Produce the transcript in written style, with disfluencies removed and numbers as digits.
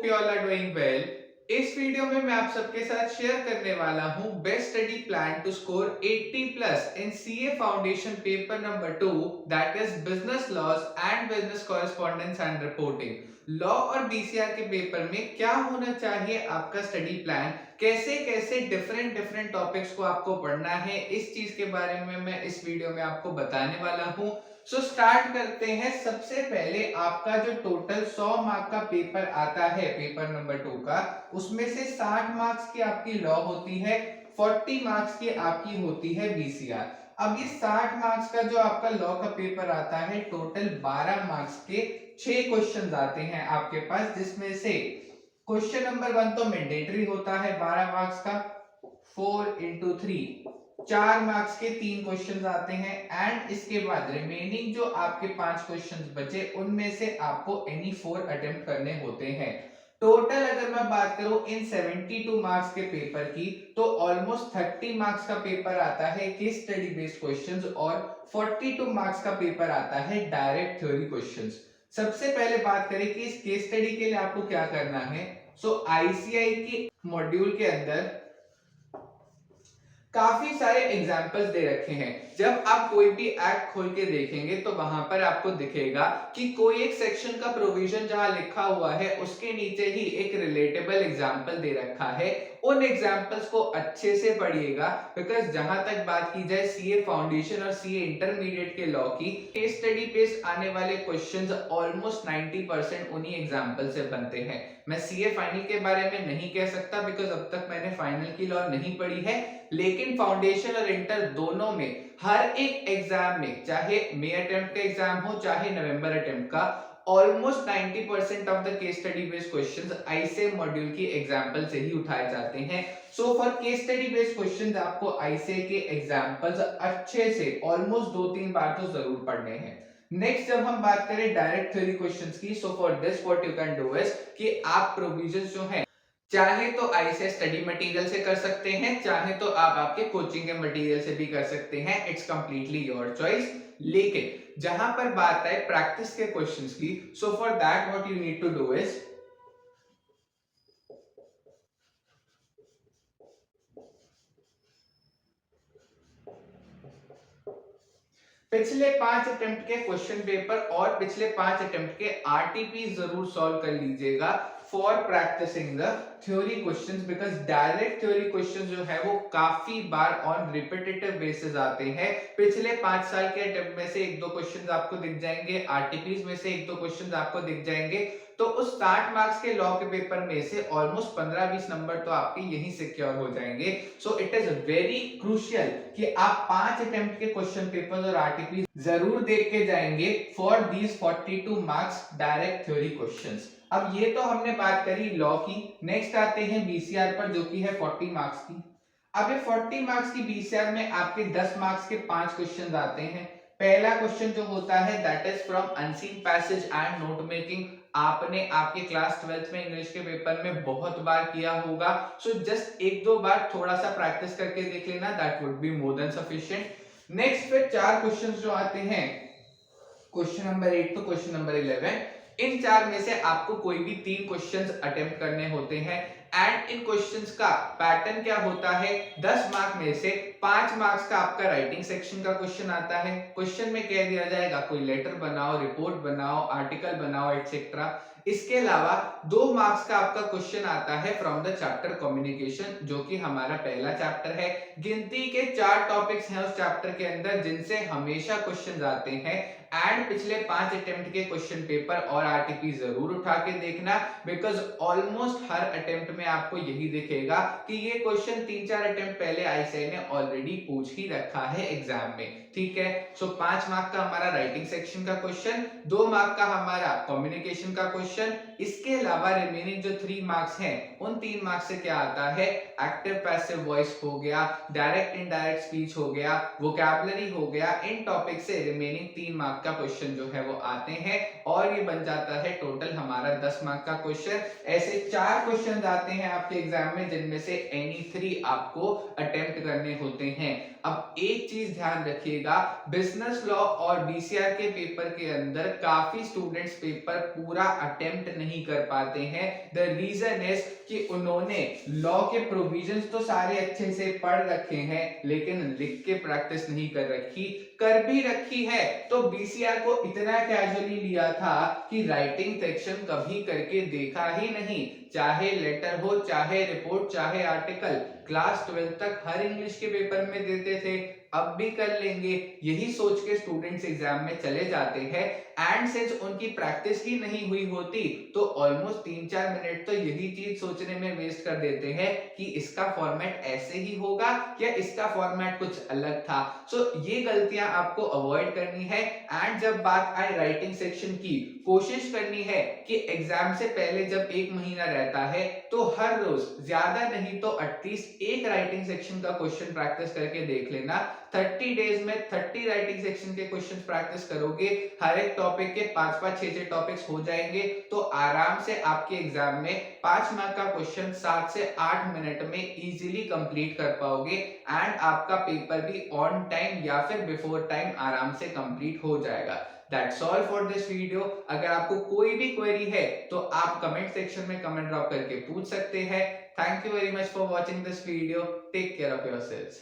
Hope you all are doing well. इस video में मैं आप सबके साथ शेयर करने वाला हूं best study plan to score 80 plus in CA foundation paper number 2, that is business laws and business correspondence and reporting. Law और बीसीआर के पेपर में क्या होना चाहिए आपका स्टडी प्लान, कैसे कैसे डिफरेंट डिफरेंट टॉपिक्स को आपको पढ़ना है, इस चीज के बारे में मैं इस वीडियो में आपको बताने वाला हूं। स्टार्ट करते हैं। सबसे पहले आपका जो टोटल 100 मार्क का पेपर आता है पेपर नंबर 2 का, उसमें से 60 मार्क्स की आपकी लॉ होती है, 40 मार्क्स की आपकी होती है बीसीआर। अब ये 60 मार्क्स का जो आपका लॉ का पेपर आता है, टोटल 12 मार्क्स के 6 क्वेश्चंस आते हैं आपके पास, जिसमें से क्वेश्चन नंबर 1 तो मैंडेटरी होता है 12 मार्क्स का, 4 इंटू 3 4 मार्क्स के 3 क्वेश्चंस आते हैं। एंड इसके बाद रिमेनिंग जो आपके 5 क्वेश्चंस बचे, उनमें से आपको एनी 4 अटेम्प्ट करने होते हैं। टोटल अगर मैं बात करूं इन 72 मार्क्स के पेपर की, तो ऑलमोस्ट 30 मार्क्स का पेपर आता है केस स्टडी बेस्ड क्वेश्चंस और 42 मार्क्स का पेपर आता है डायरेक्ट थ्योरी क्वेश्चंस। सबसे पहले बात करें कि इस केस स्टडी के लिए आपको क्या करना है। आईसीआई की मॉड्यूल के अंदर काफी सारे एग्जाम्पल्स दे रखे हैं। जब आप कोई भी एक्ट खोल के देखेंगे तो वहां पर आपको दिखेगा कि कोई एक सेक्शन का प्रोविजन जहां लिखा हुआ है, उसके नीचे ही एक रिलेटेबल एग्जाम्पल दे रखा है। उन एग्जाम्पल्स को अच्छे से पढ़िएगा, बिकॉज जहां तक बात की जाए सीए फाउंडेशन और सीए इंटरमीडिएट के लॉ की, केस स्टडी बेस्ड आने वाले क्वेश्चंस ऑलमोस्ट 90% उन्हीं एग्जाम्पल से बनते हैं। मैं सीए फाइनल के बारे में नहीं कह सकता, बिकॉज अब तक मैंने फाइनल की लॉ नहीं पढ़ी है, लेकिन फाउंडेशन और इंटर दोनों में हर एक एग्जाम में, चाहे मई अटेम्प्ट का एग्जाम हो चाहे नवंबर अटेम्प्ट का, almost 90% of the case study based questions ICA module की एग्जांपल से ही उठाए जाते हैं। So for case study based questions आपको आईसीए के एग्जांपल्स अच्छे से ऑलमोस्ट 2-3 बार तो जरूर पढ़ने हैं। नेक्स्ट जब हम बात करें डायरेक्ट थ्योरी क्वेश्चंस की, so for this what you can do is कि आप प्रोविजंस जो है, चाहे तो आईसीएस स्टडी मटेरियल से कर सकते हैं, चाहे तो आप आपके कोचिंग के मटेरियल से भी कर सकते हैं, इट्स कंप्लीटली योर चॉइस। लेकिन जहां पर बात है प्रैक्टिस के क्वेश्चंस की, so for that what you need to do is पिछले 5 अटेम्प्ट के क्वेश्चन पेपर और पिछले 5 अटेम्प्ट के आरटीपी जरूर सॉल्व कर लीजिएगा for practising the theory questions, because direct theory questions जो है वो काफी बार ऑन रिपीटेटिव बेसिस आते हैं। पिछले 5 साल के अटेम्प्ट में से 1-2 क्वेश्चंस आपको दिख जाएंगे, आरटीपीज में से 1-2 क्वेश्चंस आपको दिख जाएंगे, तो उस 60 मार्क्स के लॉ के पेपर में से ऑलमोस्ट 15-20 नंबर तो आपके यहीं सिक्योर हो जाएंगे। So it is very crucial कि आप 5 अटेम्प्ट के क्वेश्चन पेपर्स और आरटीपी जरूर देख के जाएंगे for these 42 marks direct theory questions. अब ये तो हमने बात करी लॉ की। नेक्स्ट आते हैं बीसीआर पर, जो कि है 40 मार्क्स की। अब ये 40 मार्क्स की बीसीआर में आपके 10 मार्क्स के 5 क्वेश्चंस आते हैं। पहला क्वेश्चन जो होता है that is from unseen passage and note making. आपने आपके क्लास 12th में इंग्लिश के पेपर में बहुत बार किया होगा, सो जस्ट 1-2 बार थोड़ा सा प्रैक्टिस करके देख लेना, that would be more than sufficient. Next फिर 4 क्वेश्चंस जो आते हैं, क्वेश्चन नंबर 8 तो क्वेश्चन नंबर 11, इन 4 में से आपको कोई भी 3 क्वेश्चंस अटेम्प्ट करने होते हैं। एंड इन क्वेश्चंस का पैटर्न क्या होता है, 10 मार्क में से 5 मार्क्स का आपका राइटिंग सेक्शन का क्वेश्चन आता है। क्वेश्चन में कह दिया जाएगा कोई लेटर बनाओ, रिपोर्ट बनाओ, आर्टिकल बनाओ, एटसेट्रा। इसके अलावा 2 मार्क्स का आपका क्वेश्चन आता है फ्रॉम द चैप्टर कम्युनिकेशन, जो कि हमारा पहला चैप्टर है। गिनती के 4 टॉपिक्स हैं उस चैप्टर के अंदर जिनसे हमेशा क्वेश्चन आते हैं। एंड पिछले 5 अटेम्प्ट के क्वेश्चन पेपर और आरटीपी जरूर उठा के देखना, बिकॉज ऑलमोस्ट हर अटेम्प्ट में आपको यही दिखेगा कि ये क्वेश्चन 3-4 अटेम्प्ट पहले आईसीआई ने ऑलरेडी पूछ ही रखा है एग्जाम में। ठीक है, सो 5 मार्क का हमारा राइटिंग सेक्शन का क्वेश्चन, 2 मार्क का हमारा कम्युनिकेशन का क्वेश्चन। इसके अलावा रिमेनिंग जो 3 मार्क्स हैं, उन 3 मार्क्स से क्या आता है, एक्टिव पैसिव वॉइस हो गया, डायरेक्ट इनडायरेक्ट स्पीच हो गया, वोकैबुलरी हो गया। इन टॉपिक से रिमेनिंग 3 मार्क का क्वेश्चन जो है वो आते हैं, और ये बन जाता है टोटल हमारा 10 मार्क का क्वेश्चन। ऐसे 4 क्वेश्चन आते हैं आपके एग्जाम में, जिनमें से एनी 3 आपको अटेम्प्ट करने होते हैं। अब एक चीज ध्यान रखिएगा, बिजनेस लॉ और बीसीआर के पेपर के अंदर काफी स्टूडेंट्स पेपर पूरा अटेम्प्ट नहीं नहीं कर पाते हैं, द रीजन इज कि उन्होंने लॉ के प्रोविजंस तो सारे अच्छे से पढ़ रखे हैं लेकिन लिख के प्रैक्टिस नहीं कर रखी, कर भी रखी है तो बीसीआर को इतना कैजुअली लिया था कि राइटिंग सेक्शन कभी करके देखा ही नहीं, चाहे लेटर हो, चाहे रिपोर्ट, चाहे आर्टिकल, क्लास 12 तक हर इंग्लिश के पेपर में देते थे, अब भी कर लेंगे, यही सोच के स्टूडेंट्स एग्जाम में चले जाते हैं। एंड सिंस उनकी प्रैक्टिस ही नहीं हुई होती तो ऑलमोस्ट 3-4 मिनट तो यही चीज सोचने में वेस्ट कर देते हैं कि इसका फॉर्मेट ऐसे ही होगा या इसका फॉर्मेट कुछ अलग था। सो ये गलतियां आपको अवॉइड करनी है। एंड जब बात आए राइटिंग सेक्शन की, कोशिश करनी है कि एग्जाम से पहले जब 1 महीना रहता है तो हर रोज ज्यादा नहीं तो एटलीस्ट एक राइटिंग सेक्शन का क्वेश्चन प्रैक्टिस करके देख लेना। 30 डेज में 30 राइटिंग सेक्शन के क्वेश्चन प्रैक्टिस करोगे, हर एक टॉपिक के 5-5 6-6 टॉपिक्स हो जाएंगे तो आराम से आपके एग्जाम में 5 मार्क का क्वेश्चन 7 से 8 मिनट में इजीली कंप्लीट कर पाओगे एंड आपका पेपर भी ऑन टाइम या फिर बिफोर टाइम आराम से कंप्लीट हो जाएगा। That's all for this video। अगर आपको कोई भी क्वेरी है तो आप कमेंट सेक्शन में कमेंट ड्रॉप करके पूछ सकते हैं। Thank you very much for watching this video। Take care of yourselves।